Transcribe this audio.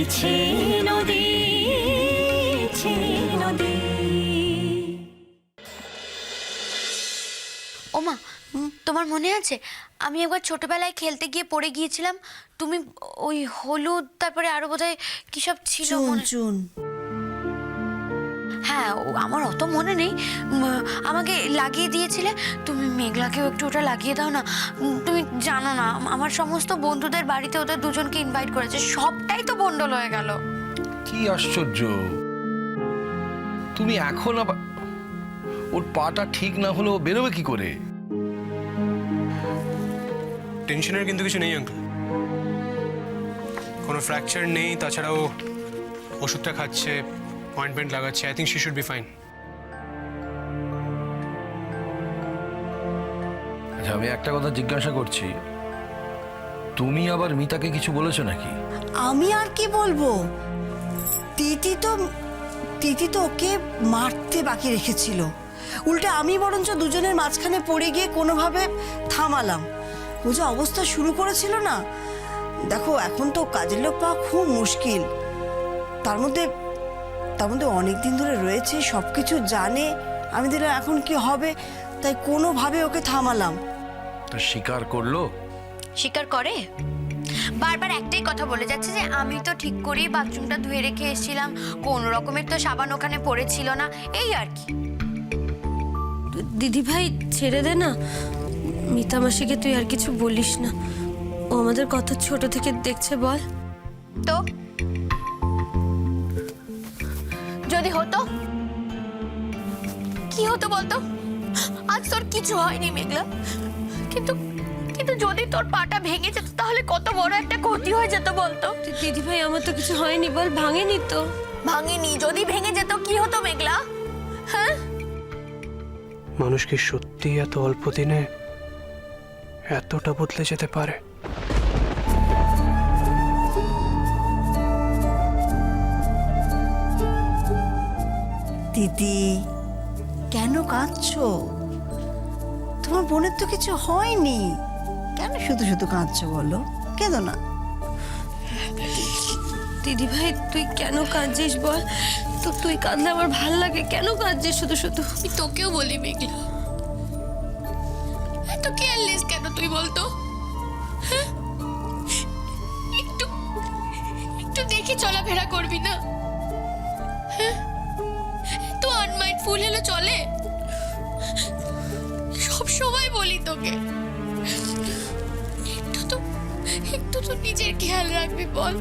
বইছে নদী, নদী। ওমা, তোমার মনে আছে আমি একবার ছোটবেলায় খেলতে গিয়ে পড়ে গিয়েছিলাম? তুমি ওই হলুদ, তারপরে আরো বোধহয় কি সব ছিল মনে। চুন। হ্যাঁ, আমার অত মনে নেই। আমাকে লাগিয়ে দিয়েছিলে তুমি। মেঘলাকেও একটু ওটা লাগিয়ে দাও না। তুমি জানো না, আমার সমস্ত বন্ধুদের বাড়িতে ওদের দুজনকে ইনভাইট করেছে, সবটাই তো ভন্ডল হয়ে গেল। কি আশ্চর্য! তুমি এখন আবার ওর পাটা ঠিক না হলে ও বেরোবে কি করে? টেনশনের কিন্তু কিছু নেই আঙ্কেল, কোনো ফ্র্যাকচার নেই। তাছাড়াও ওষুধটা খাচ্ছে, অয়েন্টমেন্ট লাগাচ্ছে। I think she should be fine. আচ্ছা, আমি একটা কথা জিজ্ঞাসা করছি, তুমি আবার মিতাকে কিছু বলেছো নাকি? আমি আর কি বলবো, তিথি তো ওকে মারতে বাকি রেখেছিল। উল্টে আমি বরঞ্চ দুজনের মাঝখানে পড়ে গিয়ে কোনোভাবে থামালাম। ও যে অবস্থা শুরু করেছিল না, দেখো এখন তো কাজের লোক পাওয়া খুব মুশকিল। তার মধ্যে অনেক দিন ধরে রয়েছে, সব কিছু জানে। আমি দিলাম এখন কি হবে, তাই কোনোভাবে ওকে থামালাম। তা স্বীকার করলো? স্বীকার করে? বারবার একটাই কথা বলে যাচ্ছে যে আমি তো ঠিক করেই বাথরুমটা ধুয়ে রেখে এসেছিলাম, কোন রকমের তো সাবান ওখানে পড়েছিল না, এই আর কি। দিদি ভাই ছেড়ে দে না, মিতা মাসিকে তুই আর কিছু বলিস না। ও আমাদের কত ছোট থেকে দেখছে বল। তো যদি হতো, কি হতো বলতো? আজ তোর কিছু হয়নি মেঘলা, কিন্তু কিন্তু যদি তোর পাটা ভেঙে যেত তাহলে কত বড় একটা ক্ষতি হয়ে যেত বলতো। দিদি ভাই আমার তো কিছু হয়নি বল, ভাঙেনি তো। ভাঙেনি, যদি ভেঙে যেত কি হতো মেঘলা? হ্যাঁ, মানুষ কি সত্যি এত অল্প দিনে এতটা বদলে যেতে পারে? দিদি, কেন কাঁদছো? তোমার বোনের তো কিছু হয়নি, কেন শুধু শুধু কাঁদছো বলো? কেঁদো না। দিদি ভাই তুই কেন কাঁদছিস বল? তো তুই কাঁদলে আমার ভাল লাগে, কেন কাঁদছিস শুধু শুধু? আমি তোকেও বলি মেঘলা, এত কেয়ারলেস কেন তুই বলতো? হ্যাঁ? একটু একটু দেখে চলাফেরা করবি না? হ্যাঁ, তো আনমাইন্ডফুল হলে চলে? সব সময় বলি তোকে, একটু তো নিজের খেয়াল রাখবি বল।